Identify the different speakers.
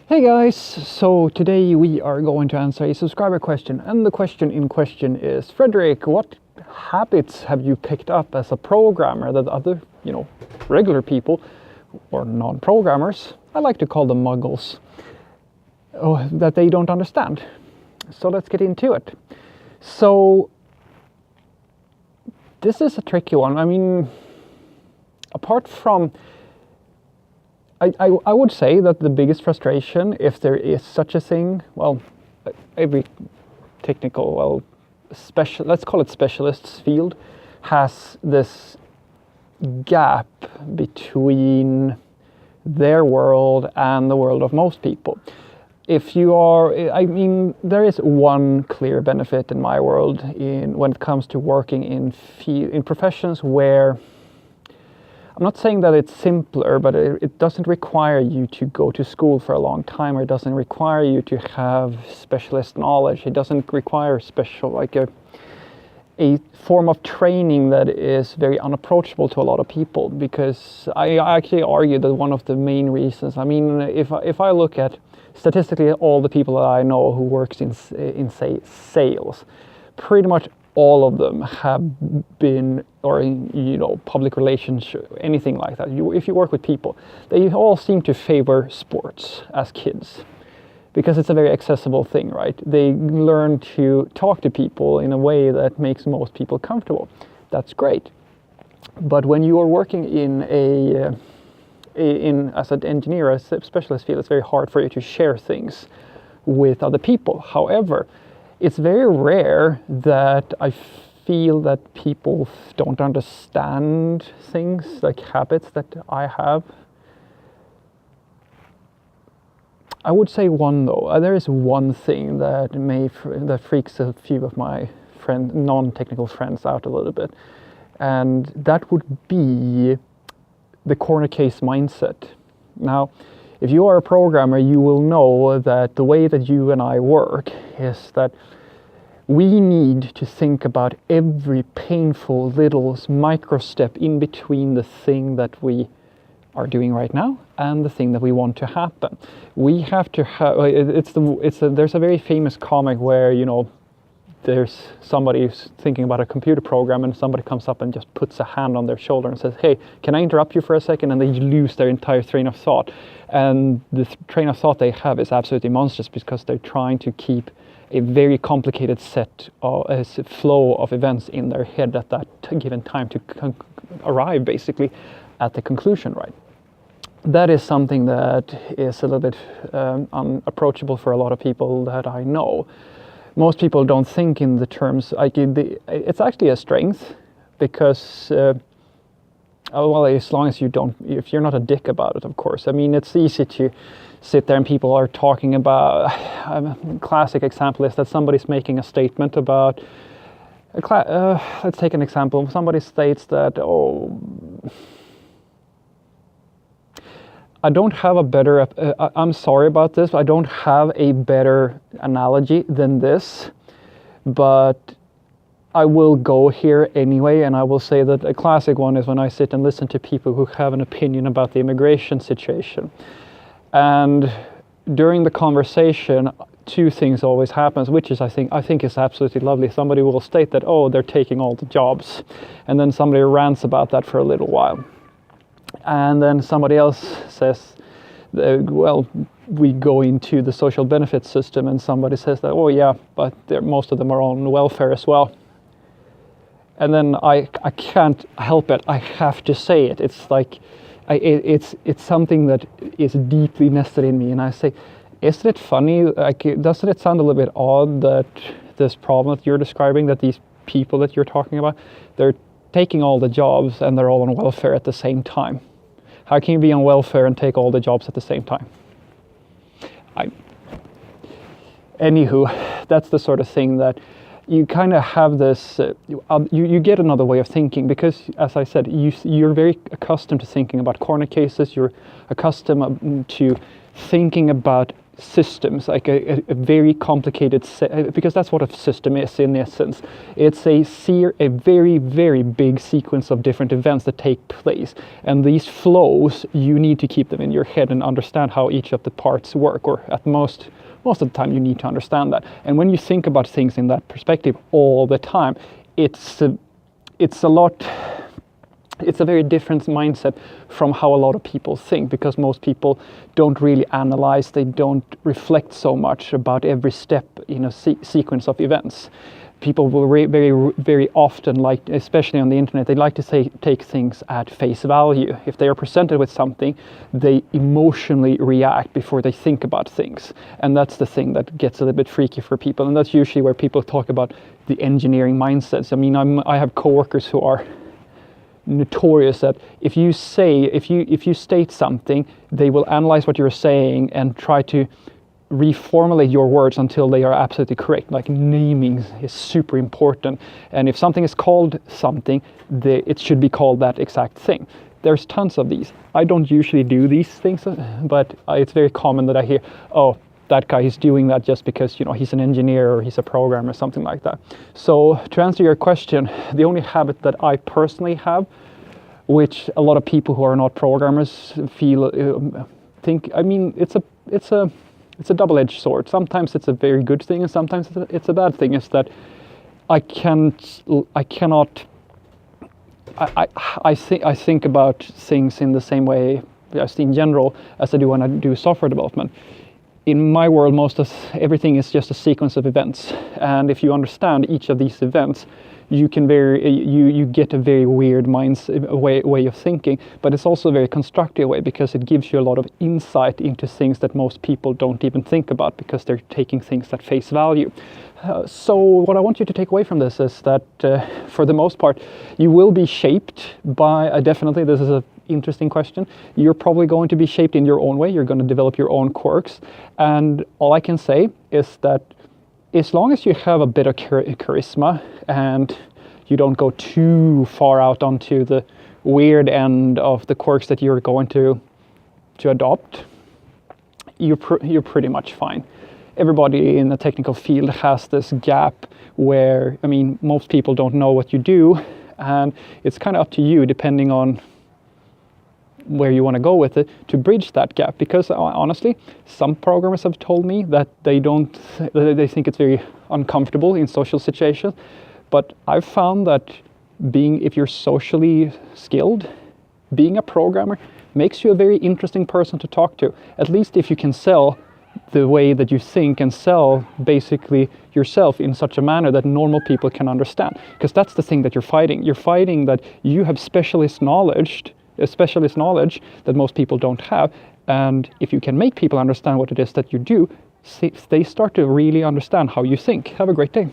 Speaker 1: Hey guys, so today we are going to answer a subscriber question, and the question in question is, Frederick, what habits have you picked up as a programmer that other, regular people or non-programmers, I like to call them muggles, that they don't understand? So let's get into it. So this is a tricky one. I mean, apart from I would say that the biggest frustration, if there is such a thing, every technical, let's call it specialists field, has this gap between their world and the world of most people. If you are, there is one clear benefit in my world when it comes to working in professions where, I'm not saying that it's simpler, but it doesn't require you to go to school for a long time, or it doesn't require you to have specialist knowledge. It doesn't require a form of training that is very unapproachable to a lot of people. Because I actually argue that one of the main reasons, if I look at statistically all the people that I know who works in say sales, pretty much all of them have been, or in public relations, anything like that. If you work with people, they all seem to favor sports as kids, because it's a very accessible thing, right? They learn to talk to people in a way that makes most people comfortable. That's great. But when you are working as an engineer, as a specialist field, it's very hard for you to share things with other people. However, it's very rare that I feel that people don't understand things like habits that I have. I would say one though. There is one thing that freaks a few of my non-technical friends out a little bit, and that would be the corner case mindset. Now, if you are a programmer, you will know that the way that you and I work is that we need to think about every painful little micro step in between the thing that we are doing right now and the thing that we want to happen. We have to have, there's a very famous comic where, there's somebody who's thinking about a computer program, and somebody comes up and just puts a hand on their shoulder and says, "Hey, can I interrupt you for a second?" And they lose their entire train of thought. And the train of thought they have is absolutely monstrous, because they're trying to keep a very complicated flow of events in their head at that given time to arrive basically at the conclusion, right? That is something that is a little bit unapproachable for a lot of people that I know. Most people don't think in the terms, it's actually a strength, because as long as if you're not a dick about it, of course. It's easy to sit there and people are talking about, a classic example is that somebody's making a statement about, let's take an example. Somebody states that, I don't have a better, I'm sorry about this, but I don't have a better analogy than this, but I will go here anyway, and I will say that a classic one is when I sit and listen to people who have an opinion about the immigration situation. And during the conversation, two things always happens, which is I think is absolutely lovely. Somebody will state that, they're taking all the jobs, and then somebody rants about that for a little while. And then somebody else says, we go into the social benefits system, and somebody says that, but most of them are on welfare as well. And then I can't help it. I have to say it. It's like, it's something that is deeply nested in me. And I say, isn't it funny? Doesn't it sound a little bit odd that this problem that you're describing, that these people that you're talking about, they're taking all the jobs and they're all on welfare at the same time? How can you be on welfare and take all the jobs at the same time? Anywho, that's the sort of thing that you kind of have this, you get another way of thinking, because, as I said, you're very accustomed to thinking about corner cases. You're accustomed to thinking about systems, like a very complicated because that's what a system is in essence. It's a very, very big sequence of different events that take place, and these flows, you need to keep them in your head and understand how each of the parts work, or at most of the time you need to understand that. And when you think about things in that perspective all the time, it's a very different mindset from how a lot of people think, because most people don't really analyze, they don't reflect so much about every step in a sequence of events. People will very often, like, especially on the internet, they like to take things at face value. If they are presented with something, they emotionally react before they think about things. And that's the thing that gets a little bit freaky for people. And that's usually where people talk about the engineering mindsets. I mean, I have coworkers who are notorious that if you state something, they will analyze what you're saying and try to reformulate your words until they are absolutely correct. Like, naming is super important, and if something is called something, it should be called that exact thing. There's tons of these. I don't usually do these things, but it's very common that I hear, oh, that guy is doing that just because, you know, he's an engineer or he's a programmer or something like that. So to answer your question, the only habit that I personally have, which a lot of people who are not programmers think, I mean, it's a double-edged sword. Sometimes it's a very good thing, and sometimes it's a bad thing. Is that I think about things in the same way, just in general, as I do when I do software development. In my world, everything is just a sequence of events, and if you understand each of these events, you get a very weird way of thinking, but it's also a very constructive way, because it gives you a lot of insight into things that most people don't even think about, because they're taking things at face value. So what I want you to take away from this is that for the most part, you will be shaped by, definitely, this is an interesting question, you're probably going to be shaped in your own way, you're going to develop your own quirks, and all I can say is that as long as you have a bit of charisma and you don't go too far out onto the weird end of the quirks that you're going to adopt, you're pretty much fine. Everybody in the technical field has this gap where, I mean, most people don't know what you do, and it's kind of up to you, depending on where you want to go with it, to bridge that gap. Because honestly, some programmers have told me that they think it's very uncomfortable in social situations, but I've found that if you're socially skilled, being a programmer makes you a very interesting person to talk to. At least if you can sell the way that you think and sell basically yourself in such a manner that normal people can understand. Because that's the thing that you're fighting. You're fighting that you have specialist knowledge that most people don't have, and if you can make people understand what it is that you do, they start to really understand how you think. Have a great day.